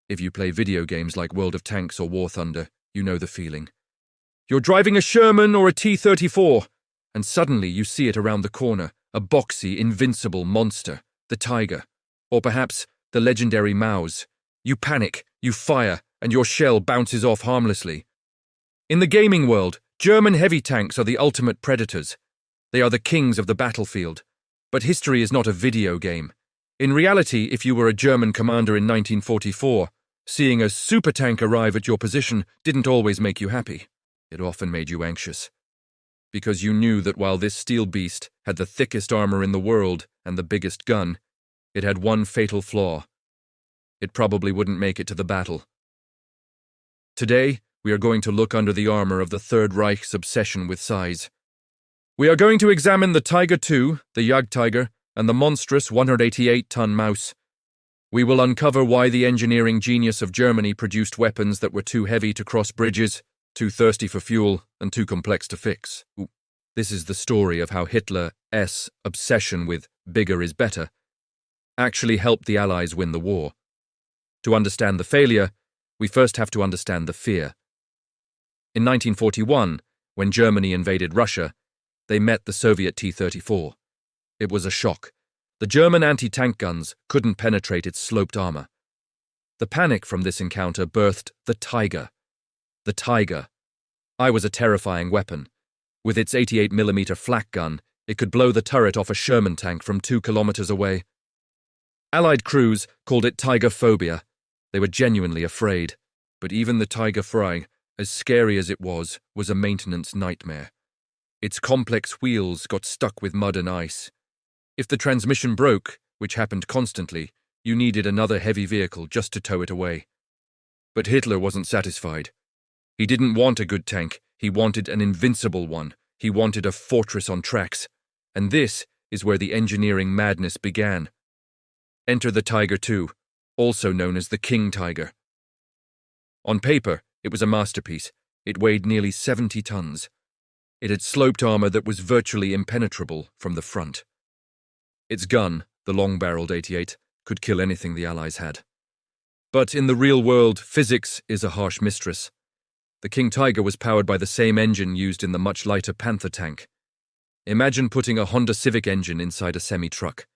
If you play video games like World of Tanks or War Thunder, you know the feeling. You're driving a Sherman or a T-34, and suddenly you see it around the corner, a boxy, invincible monster, the Tiger, or perhaps the legendary Maus. You panic, you fire, and your shell bounces off harmlessly. In the gaming world, German heavy tanks are the ultimate predators. They are the kings of the battlefield. But history is not a video game. In reality, if you were a German commander in 1944, seeing a supertank arrive at your position didn't always make you happy. It often made you anxious. Because you knew that while this steel beast had the thickest armor in the world and the biggest gun, it had one fatal flaw. It probably wouldn't make it to the battle. Today, we are going to look under the armor of the Third Reich's obsession with size. We are going to examine the Tiger II, the Jagdtiger, and the monstrous 188-ton Maus. We will uncover why the engineering genius of Germany produced weapons that were too heavy to cross bridges, too thirsty for fuel, and too complex to fix. This is the story of how Hitler's obsession with bigger is better actually helped the Allies win the war. To understand the failure, we first have to understand the fear. In 1941, when Germany invaded Russia, they met the Soviet T-34. It was a shock. The German anti-tank guns couldn't penetrate its sloped armor. The panic from this encounter birthed the Tiger. The Tiger. I was a terrifying weapon. With its 88mm flak gun, it could blow the turret off a Sherman tank from 2 kilometers away. Allied crews called it Tiger Phobia. They were genuinely afraid. But even the Tiger Frei, as scary as it was a maintenance nightmare. Its complex wheels got stuck with mud and ice. If the transmission broke, which happened constantly, you needed another heavy vehicle just to tow it away. But Hitler wasn't satisfied. He didn't want a good tank, he wanted an invincible one. He wanted a fortress on tracks. And this is where the engineering madness began. Enter the Tiger II, also known as the King Tiger. On paper, it was a masterpiece. It weighed nearly 70 tons. It had sloped armor that was virtually impenetrable from the front. Its gun, the long-barreled 88, could kill anything the Allies had. But in the real world, physics is a harsh mistress. The King Tiger was powered by the same engine used in the much lighter Panther tank. Imagine putting a Honda Civic engine inside a semi-truck.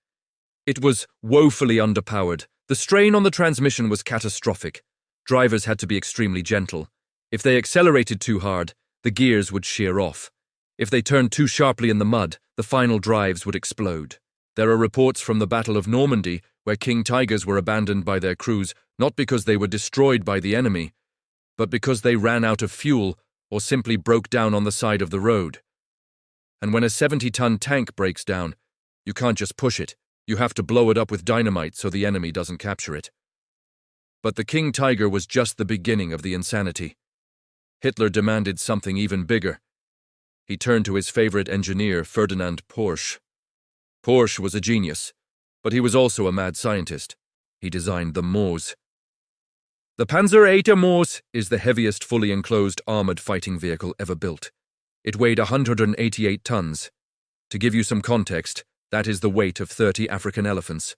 It was woefully underpowered. The strain on the transmission was catastrophic. Drivers had to be extremely gentle. If they accelerated too hard, the gears would shear off. If they turned too sharply in the mud, the final drives would explode. There are reports from the Battle of Normandy where King Tigers were abandoned by their crews not because they were destroyed by the enemy, but because they ran out of fuel or simply broke down on the side of the road. And when a 70-ton tank breaks down, you can't just push it. You have to blow it up with dynamite so the enemy doesn't capture it. But the King Tiger was just the beginning of the insanity. Hitler demanded something even bigger. He turned to his favorite engineer, Ferdinand Porsche. Porsche was a genius, but he was also a mad scientist. He designed the Maus. The Panzer VIII Maus is the heaviest fully enclosed armored fighting vehicle ever built. It weighed 188 tons. To give you some context, that is the weight of 30 African elephants,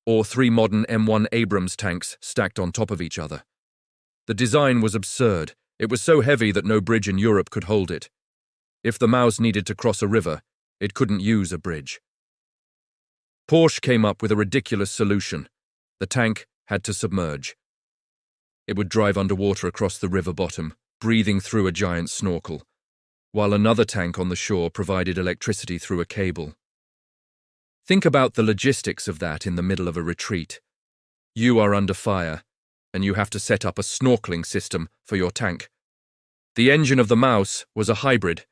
or 3 modern M1 Abrams tanks stacked on top of each other. The design was absurd. It was so heavy that no bridge in Europe could hold it. If the Maus needed to cross a river, it couldn't use a bridge. Porsche came up with a ridiculous solution. The tank had to submerge. It would drive underwater across the river bottom, breathing through a giant snorkel, while another tank on the shore provided electricity through a cable. Think about the logistics of that in the middle of a retreat. You are under fire, and you have to set up a snorkeling system for your tank. The engine of the Maus was a hybrid.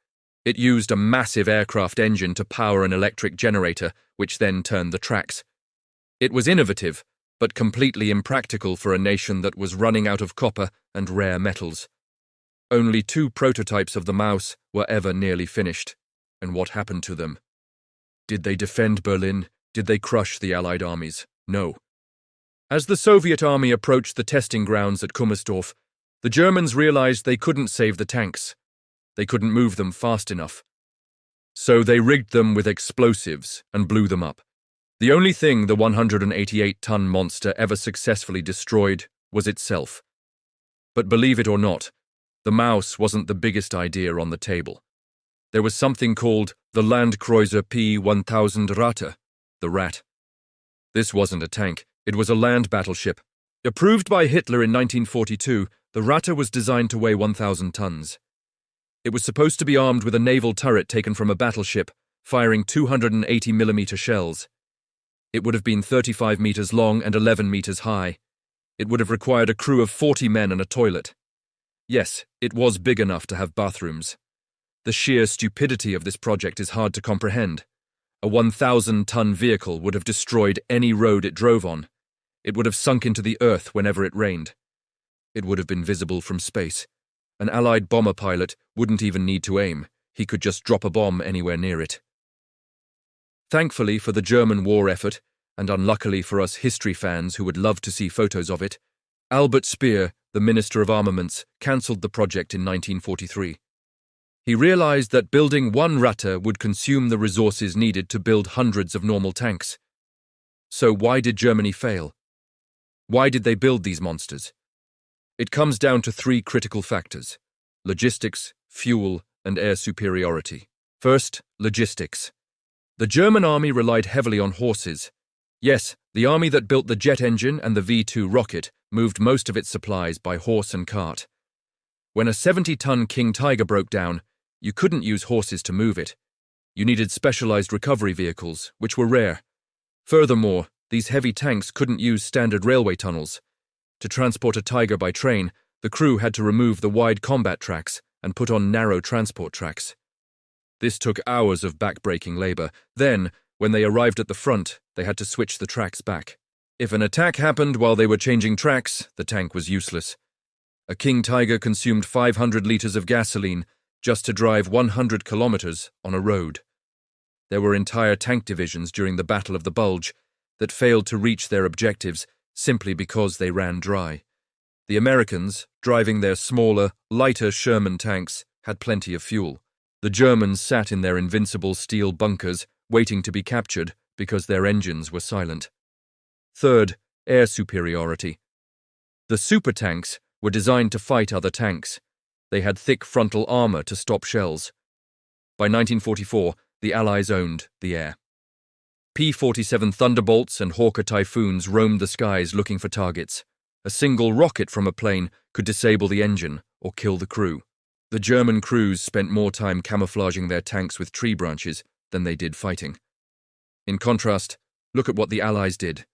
It used a massive aircraft engine to power an electric generator, which then turned the tracks. It was innovative, but completely impractical for a nation that was running out of copper and rare metals. Only 2 prototypes of the Maus were ever nearly finished. And what happened to them? Did they defend Berlin? Did they crush the Allied armies? No. As the Soviet army approached the testing grounds at Kummersdorf, the Germans realized they couldn't save the tanks. They couldn't move them fast enough. So they rigged them with explosives and blew them up. The only thing the 188-ton monster ever successfully destroyed was itself. But believe it or not, the Maus wasn't the biggest idea on the table. There was something called the Landkreuzer P-1000 Ratte, the Rat. This wasn't a tank, it was a land battleship. Approved by Hitler in 1942, the Ratte was designed to weigh 1,000 tons. It was supposed to be armed with a naval turret taken from a battleship, firing 280mm shells. It would have been 35 meters long and 11 meters high. It would have required a crew of 40 men and a toilet. Yes, it was big enough to have bathrooms. The sheer stupidity of this project is hard to comprehend. A 1,000-ton vehicle would have destroyed any road it drove on. It would have sunk into the earth whenever it rained. It would have been visible from space. An Allied bomber pilot wouldn't even need to aim. He could just drop a bomb anywhere near it. Thankfully for the German war effort, and unluckily for us history fans who would love to see photos of it, Albert Speer, the Minister of Armaments, cancelled the project in 1943. He realized that building one Ratte would consume the resources needed to build hundreds of normal tanks. So why did Germany fail? Why did they build these monsters? It comes down to three critical factors: logistics, fuel, and air superiority. First, logistics. The German army relied heavily on horses. Yes, the army that built the jet engine and the V-2 rocket moved most of its supplies by horse and cart. When a 70-ton King Tiger broke down, you couldn't use horses to move it. You needed specialized recovery vehicles, which were rare. Furthermore, these heavy tanks couldn't use standard railway tunnels. To transport a Tiger by train, the crew had to remove the wide combat tracks and put on narrow transport tracks. This took hours of back-breaking labor. Then, when they arrived at the front, they had to switch the tracks back. If an attack happened while they were changing tracks, the tank was useless. A King Tiger consumed 500 liters of gasoline just to drive 100 kilometers on a road. There were entire tank divisions during the Battle of the Bulge that failed to reach their objectives simply because they ran dry. The Americans, driving their smaller, lighter Sherman tanks, had plenty of fuel. The Germans sat in their invincible steel bunkers, waiting to be captured because their engines were silent. Third, air superiority. The supertanks were designed to fight other tanks. They had thick frontal armor to stop shells. By 1944, the Allies owned the air. P-47 Thunderbolts and Hawker Typhoons roamed the skies looking for targets. A single rocket from a plane could disable the engine or kill the crew. The German crews spent more time camouflaging their tanks with tree branches than they did fighting. In contrast, look at what the Allies did.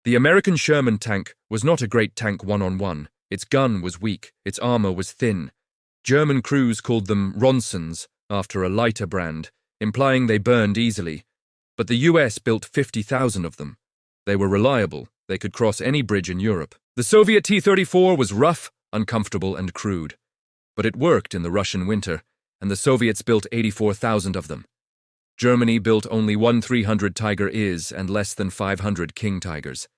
The American Sherman tank was not a great tank one-on-one. Its gun was weak, its armor was thin. German crews called them Ronsons, after a lighter brand, implying they burned easily. But the US built 50,000 of them. They were reliable, they could cross any bridge in Europe. The Soviet T-34 was rough, uncomfortable, and crude. But it worked in the Russian winter, and the Soviets built 84,000 of them. Germany built only 1,300 Tiger Is and less than 500 King Tigers.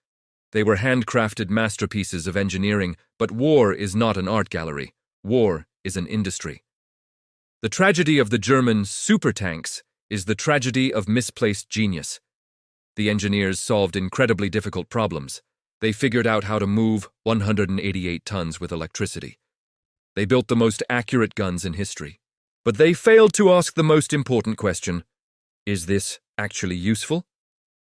They were handcrafted masterpieces of engineering, but war is not an art gallery. War is an industry. The tragedy of the German supertanks is the tragedy of misplaced genius. The engineers solved incredibly difficult problems. They figured out how to move 188 tons with electricity. They built the most accurate guns in history. But they failed to ask the most important question: is this actually useful?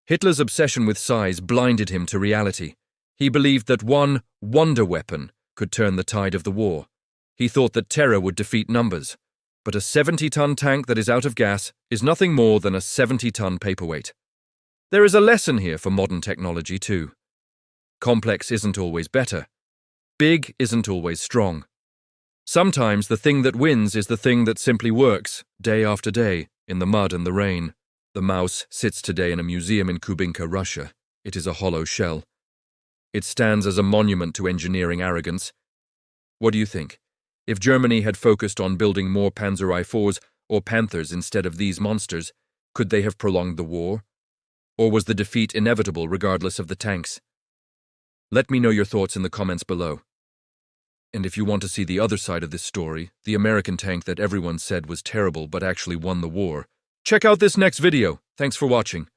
Hitler's obsession with size blinded him to reality. He believed that one wonder weapon could turn the tide of the war. He thought that terror would defeat numbers. But a 70-ton tank that is out of gas is nothing more than a 70-ton paperweight. There is a lesson here for modern technology, too. Complex isn't always better. Big isn't always strong. Sometimes the thing that wins is the thing that simply works, day after day, in the mud and the rain. The Maus sits today in a museum in Kubinka, Russia. It is a hollow shell. It stands as a monument to engineering arrogance. What do you think? If Germany had focused on building more Panzer IV or Panthers instead of these monsters, could they have prolonged the war? Or was the defeat inevitable regardless of the tanks? Let me know your thoughts in the comments below. And if you want to see the other side of this story, the American tank that everyone said was terrible but actually won the war, check out this next video. Thanks for watching.